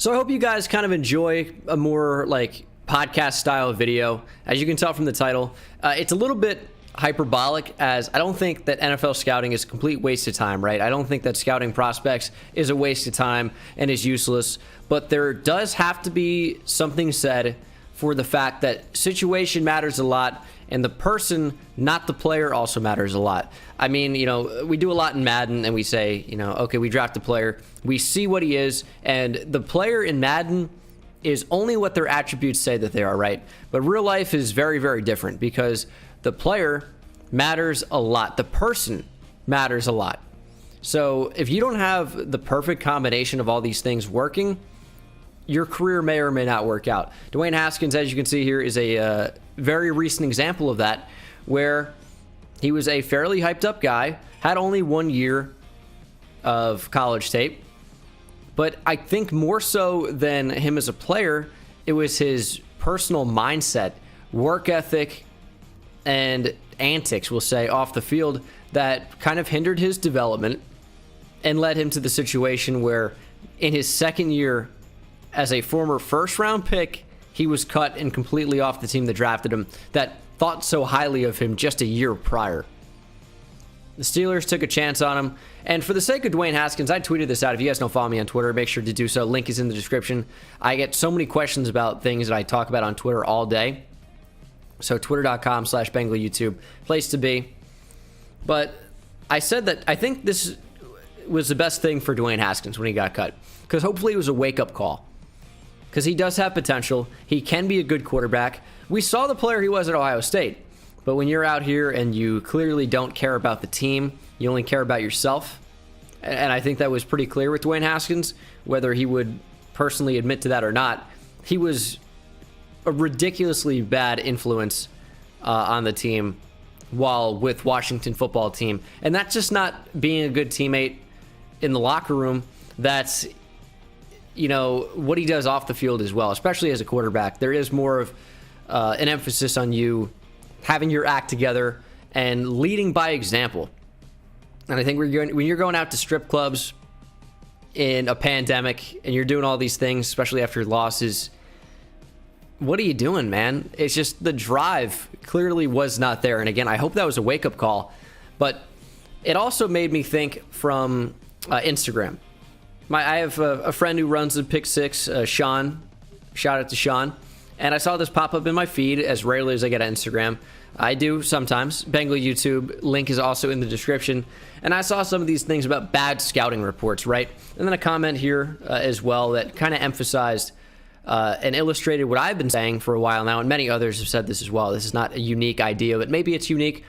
So I hope you guys kind of enjoy a more like podcast style video. As you can tell from the title, it's a little bit hyperbolic, as I don't think that NFL scouting is a complete waste of time, right? I don't think that scouting prospects is a waste of time and is useless, but there does have to be something said for the fact that situation matters a lot, and the person, not the player, also matters a lot. I mean, you know, we do a lot in Madden, and we say, you know, okay, we draft a player, we see what he is, and the player in Madden is only what their attributes say that they are, right? But real life is very, very different, because the player matters a lot. The person matters a lot. So if you don't have the perfect combination of all these things working, your career may or may not work out. Dwayne Haskins, as you can see here, is a very recent example of that, where he was a fairly hyped up guy, had only 1 year of college tape, but I think more so than him as a player, it was his personal mindset, work ethic, and antics, we'll say, off the field that kind of hindered his development and led him to the situation where in his second year as a former first-round pick, he was cut and completely off the team that drafted him, that thought so highly of him just a year prior. The Steelers took a chance on him, and for the sake of Dwayne Haskins, I tweeted this out. If you guys don't follow me on Twitter, make sure to do so. Link is in the description. I get so many questions about things that I talk about on Twitter all day. So twitter.com/Bengal YouTube, place to be. But I said that I think this was the best thing for Dwayne Haskins when he got cut, because hopefully it was a wake-up call. Because he does have potential. He can be a good quarterback. We saw the player he was at Ohio State. But when you're out here and you clearly don't care about the team, you only care about yourself. And I think that was pretty clear with Dwayne Haskins, whether he would personally admit to that or not. He was a ridiculously bad influence on the team while with Washington football team. And that's just not being a good teammate in the locker room. That's, you know, what he does off the field as well, especially as a quarterback. There is more of an emphasis on you having your act together and leading by example. And I think when you're going out to strip clubs in a pandemic and you're doing all these things, especially after losses, what are you doing, man? It's just the drive clearly was not there. And again, I hope that was a wake-up call. But it also made me think from Instagram. I have a friend who runs the Pick Six, Sean. Shout out to Sean. And I saw this pop up in my feed as rarely as I get on Instagram. I do sometimes. Bengal YouTube, link is also in the description. And I saw some of these things about bad scouting reports, right? And then a comment here as well that kind of emphasized and illustrated what I've been saying for a while now, and many others have said this as well. This is not a unique idea, but maybe it's unique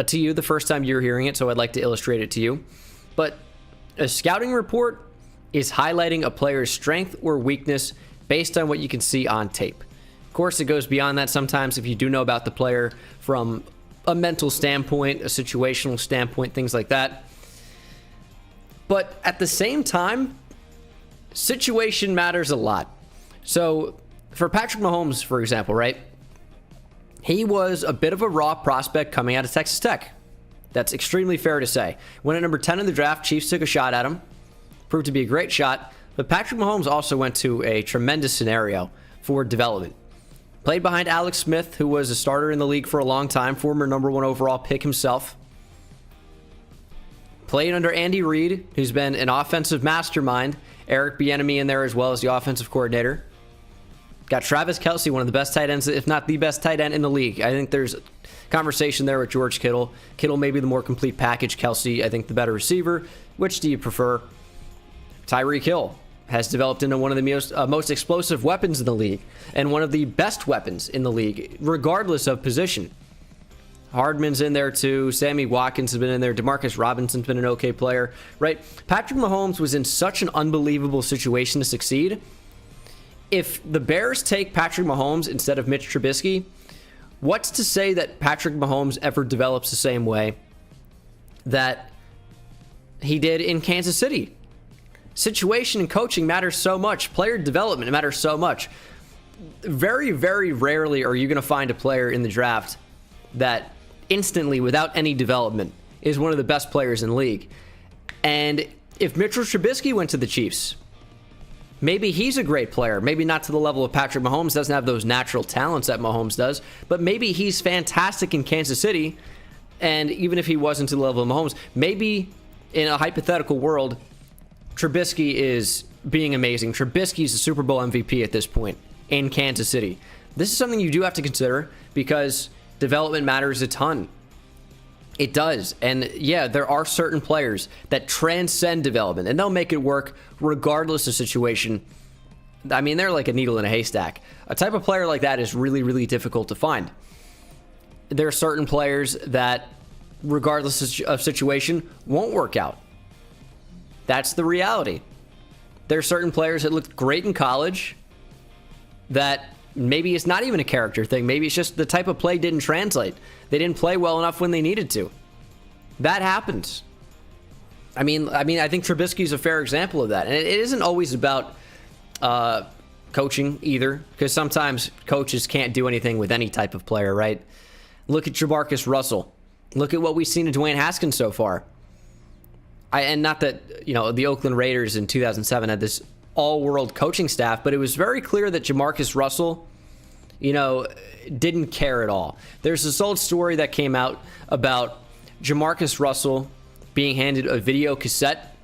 to you the first time you're hearing it, so I'd like to illustrate it to you. But a scouting report is highlighting a player's strength or weakness based on what you can see on tape. Of course, it goes beyond that sometimes if you do know about the player from a mental standpoint, a situational standpoint, things like that. But at the same time, situation matters a lot. So for Patrick Mahomes, for example, right? He was a bit of a raw prospect coming out of Texas Tech. That's extremely fair to say. Went at number 10 in the draft, Chiefs took a shot at him. Proved to be a great shot. But Patrick Mahomes also went to a tremendous scenario for development. Played behind Alex Smith, who was a starter in the league for a long time, former number 1 overall pick himself. Played under Andy Reid, who's been an offensive mastermind. Eric Bieniemy in there as well as the offensive coordinator. Got Travis Kelce, one of the best tight ends, if not the best tight end in the league. I think there's a conversation there with George Kittle. Kittle may be the more complete package. Kelce, I think, the better receiver. Which do you prefer? Tyreek Hill has developed into one of the most explosive weapons in the league and one of the best weapons in the league, regardless of position. Hardman's in there too. Sammy Watkins has been in there. Demarcus Robinson's been an okay player, right? Patrick Mahomes was in such an unbelievable situation to succeed. If the Bears take Patrick Mahomes instead of Mitch Trubisky, what's to say that Patrick Mahomes ever develops the same way that he did in Kansas City? Situation and coaching matters so much. Player development matters so much. Very, very rarely are you going to find a player in the draft that instantly, without any development, is one of the best players in the league. And if Mitchell Trubisky went to the Chiefs, Maybe he's a great player. Maybe not to the level of Patrick Mahomes, doesn't have those natural talents that Mahomes does, but maybe he's fantastic in Kansas City. And even if he wasn't to the level of Mahomes, maybe in a hypothetical world, Trubisky is being amazing. Trubisky's the Super Bowl MVP at this point in Kansas City. This is something you do have to consider because development matters a ton. It does. And yeah, there are certain players that transcend development and they'll make it work regardless of situation. I mean, they're like a needle in a haystack. A type of player like that is really, really difficult to find. There are certain players that, regardless of situation, won't work out. That's the reality. There are certain players that looked great in college that maybe it's not even a character thing. Maybe it's just the type of play didn't translate. They didn't play well enough when they needed to. That happens. I mean, I think Trubisky's a fair example of that. And it isn't always about coaching either, because sometimes coaches can't do anything with any type of player, right? Look at Jamarcus Russell. Look at what we've seen of Dwayne Haskins so far. And not that, the Oakland Raiders in 2007 had this all-world coaching staff, but it was very clear that Jamarcus Russell, didn't care at all. There's this old story that came out about Jamarcus Russell being handed a video cassette,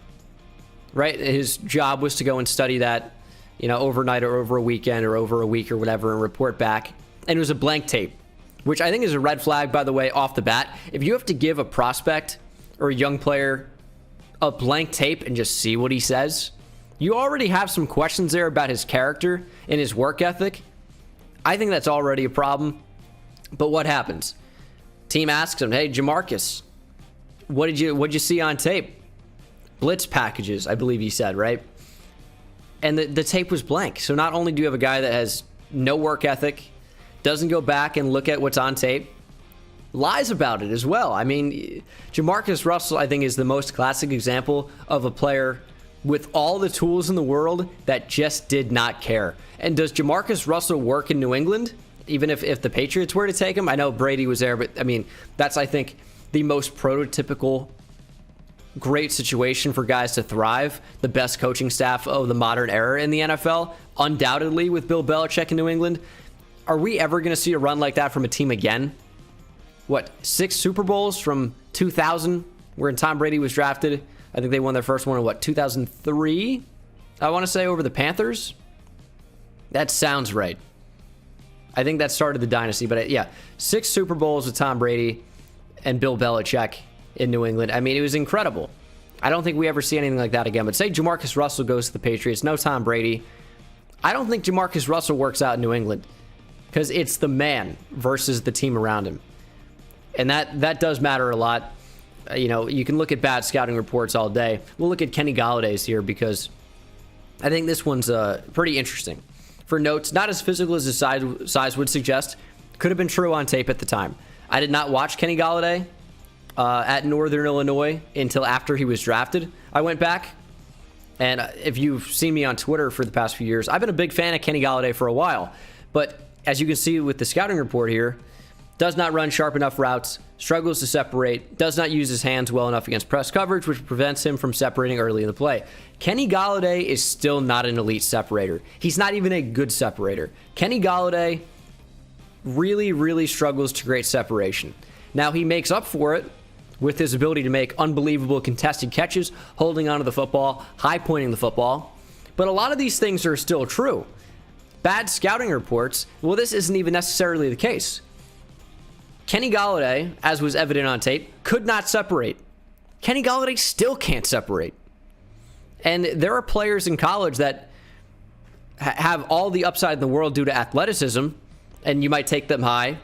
right? His job was to go and study that, overnight or over a weekend or over a week or whatever and report back. And it was a blank tape, which I think is a red flag, by the way, off the bat. If you have to give a prospect or a young player a blank tape and just see what he says, you already have some questions there about his character and his work ethic. I think that's already a problem. But what happens? Team asks him, "Hey, Jamarcus, what'd you see on tape?" Blitz packages, I believe he said, right? And the tape was blank. So not only do you have a guy that has no work ethic, doesn't go back and look at what's on tape, lies about it as well. I mean, Jamarcus Russell, I think, is the most classic example of a player with all the tools in the world that just did not care. And does Jamarcus Russell work in New England, even if the Patriots were to take him? I know Brady was there, but I mean, that's, I think, the most prototypical great situation for guys to thrive. The best coaching staff of the modern era in the NFL, undoubtedly, with Bill Belichick in New England. Are we ever going to see a run like that from a team again? 6 Super Bowls from 2000, where Tom Brady was drafted? I think they won their first one in 2003? I want to say, over the Panthers. That sounds right. I think that started the dynasty, but 6 Super Bowls with Tom Brady and Bill Belichick in New England. I mean, it was incredible. I don't think we ever see anything like that again. But say Jamarcus Russell goes to the Patriots, no Tom Brady. I don't think Jamarcus Russell works out in New England, because it's the man versus the team around him. And that does matter a lot. You can look at bad scouting reports all day. We'll look at Kenny Galladay's here because I think this one's pretty interesting. For notes, not as physical as his size would suggest. Could have been true on tape at the time. I did not watch Kenny Galladay at Northern Illinois until after he was drafted. I went back, and if you've seen me on Twitter for the past few years, I've been a big fan of Kenny Galladay for a while. But as you can see with the scouting report here, does not run sharp enough routes, struggles to separate, does not use his hands well enough against press coverage, which prevents him from separating early in the play. Kenny Galladay is still not an elite separator. He's not even a good separator. Kenny Galladay really, really struggles to create separation. Now, he makes up for it with his ability to make unbelievable contested catches, holding onto the football, high pointing the football. But a lot of these things are still true. Bad scouting reports, well, this isn't even necessarily the case. Kenny Galladay, as was evident on tape, could not separate. Kenny Galladay still can't separate. And there are players in college that have all the upside in the world due to athleticism, and you might take them high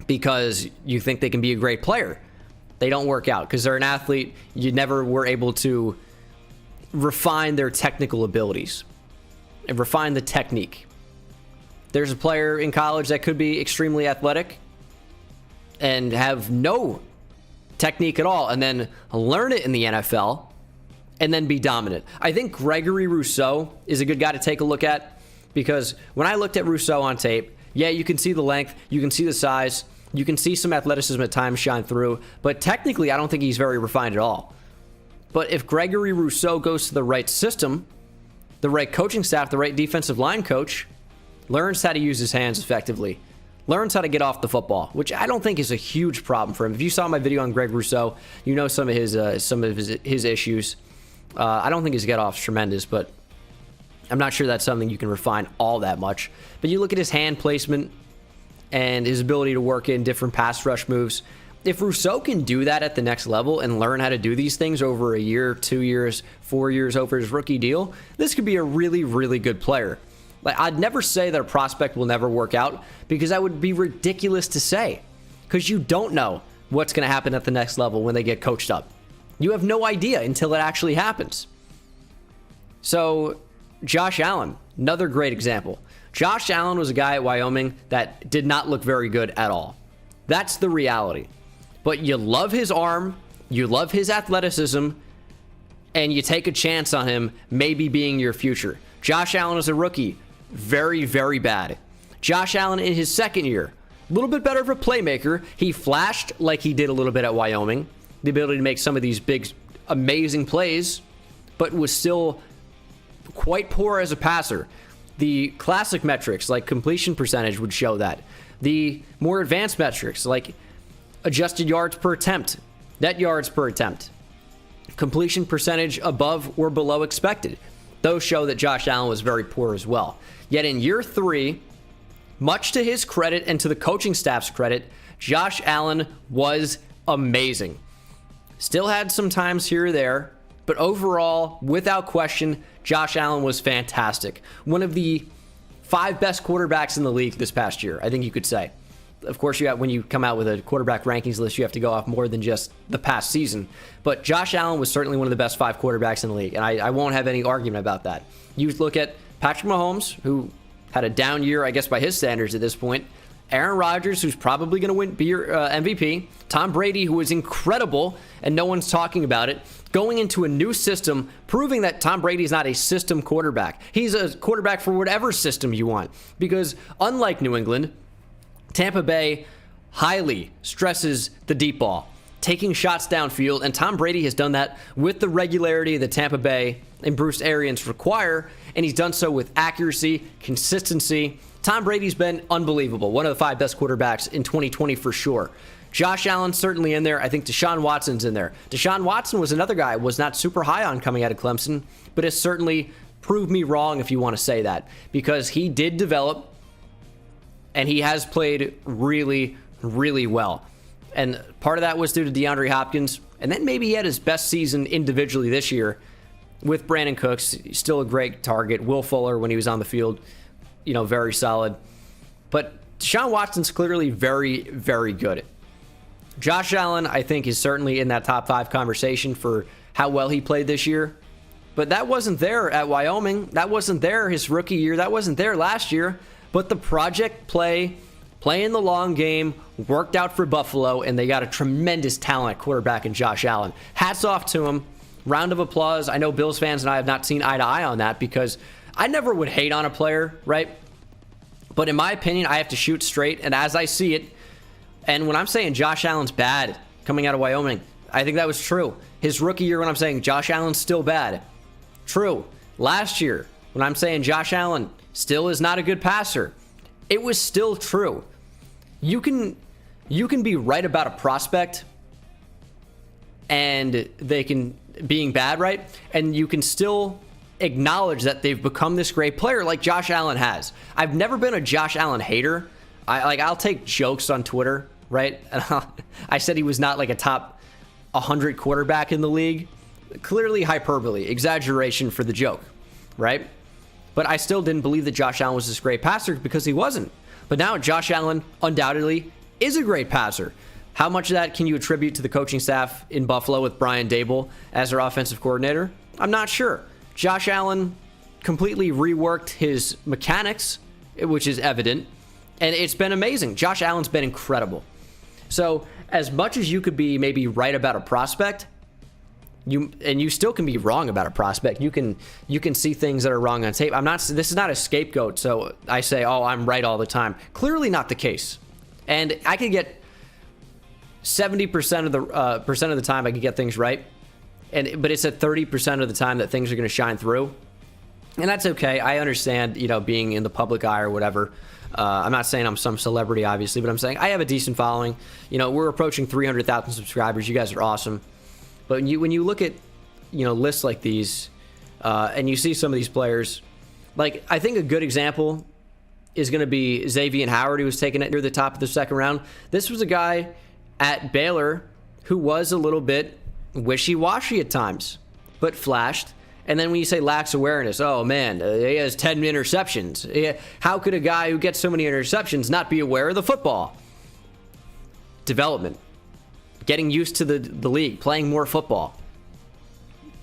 because you think they can be a great player. They don't work out because they're an athlete. You never were able to refine their technical abilities and refine the technique. There's a player in college that could be extremely athletic and have no technique at all, and then learn it in the NFL, and then be dominant. I think Gregory Rousseau is a good guy to take a look at, because when I looked at Rousseau on tape, you can see the length, you can see the size, you can see some athleticism at times shine through, but technically I don't think he's very refined at all. But if Gregory Rousseau goes to the right system, the right coaching staff, the right defensive line coach, learns how to use his hands effectively, learns how to get off the football, which I don't think is a huge problem for him. If you saw my video on Greg Rousseau, you know some of his issues. I don't think his get off's tremendous, but I'm not sure that's something you can refine all that much. But you look at his hand placement and his ability to work in different pass rush moves. If Rousseau can do that at the next level and learn how to do these things over a year, 2 years, 4 years over his rookie deal, this could be a really, really good player. Like, I'd never say that a prospect will never work out, because that would be ridiculous to say, because you don't know what's going to happen at the next level when they get coached up. You have no idea until it actually happens. So Josh Allen, another great example. Josh Allen was a guy at Wyoming that did not look very good at all. That's the reality. But you love his arm, you love his athleticism, and you take a chance on him maybe being your future. Josh Allen as a rookie, very, very bad. Josh Allen in his second year, a little bit better of a playmaker. He flashed like he did a little bit at Wyoming, the ability to make some of these big, amazing plays, but was still quite poor as a passer. The classic metrics like completion percentage would show that. The more advanced metrics like adjusted yards per attempt, net yards per attempt, completion percentage above or below expected, those show that Josh Allen was very poor as well. Yet in year 3, much to his credit and to the coaching staff's credit, Josh Allen was amazing. Still had some times here or there, but overall, without question, Josh Allen was fantastic. One of the 5 best quarterbacks in the league this past year, I think you could say. Of course, when you come out with a quarterback rankings list, you have to go off more than just the past season. But Josh Allen was certainly one of the best 5 quarterbacks in the league, and I won't have any argument about that. You look at Patrick Mahomes, who had a down year, I guess, by his standards at this point. Aaron Rodgers, who's probably going to be your MVP. Tom Brady, who is incredible, and no one's talking about it. Going into a new system, proving that Tom Brady is not a system quarterback. He's a quarterback for whatever system you want. Because unlike New England, Tampa Bay highly stresses the deep ball, taking shots downfield, and Tom Brady has done that with the regularity that Tampa Bay and Bruce Arians require, and he's done so with accuracy, consistency. Tom Brady's been unbelievable. One of the 5 best quarterbacks in 2020 for sure. Josh Allen's certainly in there. I think Deshaun Watson's in there. Deshaun Watson was another guy I was not super high on coming out of Clemson, but has certainly proved me wrong, if you want to say that, because he did develop and he has played really, really well. And part of that was due to DeAndre Hopkins, and then maybe he had his best season individually this year with Brandon Cooks, still a great target. Will Fuller, when he was on the field, very solid. But Deshaun Watson's clearly very, very good. Josh Allen, I think, is certainly in that top 5 conversation for how well he played this year. But that wasn't there at Wyoming. That wasn't there his rookie year. That wasn't there last year. But the project playing the long game, worked out for Buffalo, and they got a tremendous talent quarterback in Josh Allen. Hats off to him. Round of applause. I know Bills fans and I have not seen eye to eye on that, because I never would hate on a player, right? But in my opinion, I have to shoot straight, and as I see it, and when I'm saying Josh Allen's bad coming out of Wyoming, I think that was true. His rookie year, when I'm saying Josh Allen's still bad, true. Last year, when I'm saying Josh Allen still is not a good passer, it was still true. You can be right about a prospect and they can being bad, right? And you can still acknowledge that they've become this great player like Josh Allen has. I've never been a Josh Allen hater. I'll take jokes on Twitter, right? I said he was not like a top 100 quarterback in the league. Clearly hyperbole, exaggeration for the joke, right? But I still didn't believe that Josh Allen was this great passer, because he wasn't. But now Josh Allen undoubtedly is a great passer. How much of that can you attribute to the coaching staff in Buffalo with Brian Daboll as their offensive coordinator? I'm not sure. Josh Allen completely reworked his mechanics, which is evident, and it's been amazing. Josh Allen's been incredible. So as much as you could be maybe right about a prospect, you still can be wrong about a prospect. You can see things that are wrong on tape. This is not a scapegoat, so I say, oh, I'm right all the time. Clearly not the case. And I could get 70% of the time I could get things right. But it's at 30% of the time that things are going to shine through. And that's okay. I understand, being in the public eye or whatever. I'm not saying I'm some celebrity, obviously, but I'm saying I have a decent following. We're approaching 300,000 subscribers. You guys are awesome. But when you look at, lists like these, and you see some of these players, like, I think a good example is going to be Xavier Howard, who was taken near the top of the second round. This was a guy at Baylor who was a little bit wishy-washy at times, but flashed. And then when you say lacks awareness, oh man, he has 10 interceptions. How could a guy who gets so many interceptions not be aware of the football? Development. Getting used to the league, playing more football.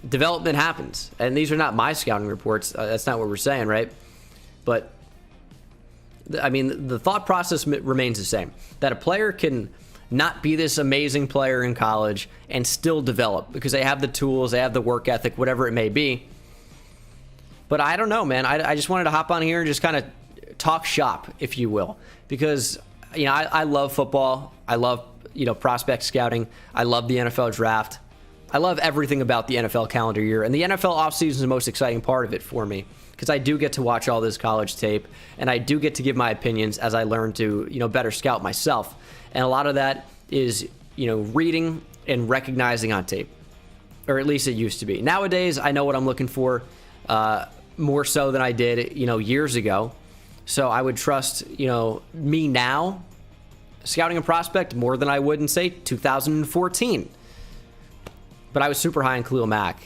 Development happens. And these are not my scouting reports. That's not what we're saying, right? But, I mean, the thought process remains the same. That a player can not be this amazing player in college and still develop because they have the tools, they have the work ethic, whatever it may be. But I don't know, man. I just wanted to hop on here and just kind of talk shop, if you will, because I love football. I love prospect scouting. I love the NFL draft. I love everything about the NFL calendar year, and the NFL offseason is the most exciting part of it for me because I do get to watch all this college tape, and I do get to give my opinions as I learn to better scout myself. And a lot of that is, reading and recognizing on tape, or at least it used to be. Nowadays, I know what I'm looking for more so than I did, years ago. So I would trust, me now scouting a prospect more than I would in, say, 2014. But I was super high on Khalil Mack.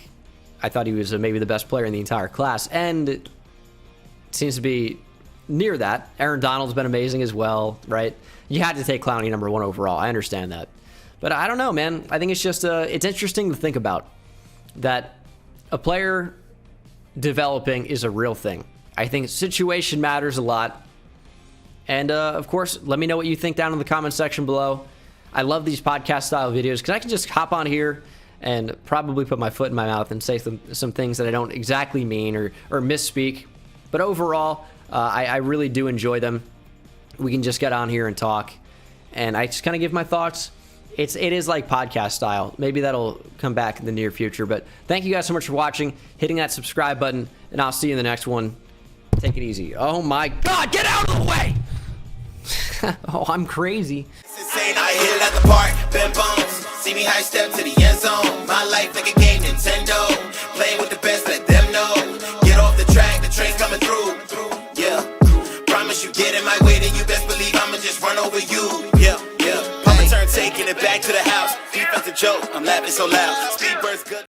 I thought he was maybe the best player in the entire class, and it seems to be near that. Aaron Donald's been amazing as well, right? You had to take Clowney number 1 overall. I understand that. But I don't know, man. I think it's just it's interesting to think about that a player developing is a real thing. I think situation matters a lot. And, of course, let me know what you think down in the comment section below. I love these podcast-style videos because I can just hop on here and probably put my foot in my mouth and say some things that I don't exactly mean or misspeak. But overall, I really do enjoy them. We can just get on here and talk, and I just kind of give my thoughts. It is like podcast style. Maybe that'll come back in the near future. But thank you guys so much for watching, hitting that subscribe button, and I'll see you in the next one. Take it easy. Oh my God, get out of the way! Oh, I'm crazy. I hit it at the park, bend bones. See me high step to the end zone. My life like a game, Nintendo. Playing with the best, let them know. Get off the track, the train's coming through. Yeah, promise you get in my way, then you best believe I'ma just run over you. Yeah, yeah. Papa turn taking it back to the house. Defensive joke, I'm laughing so loud. Speed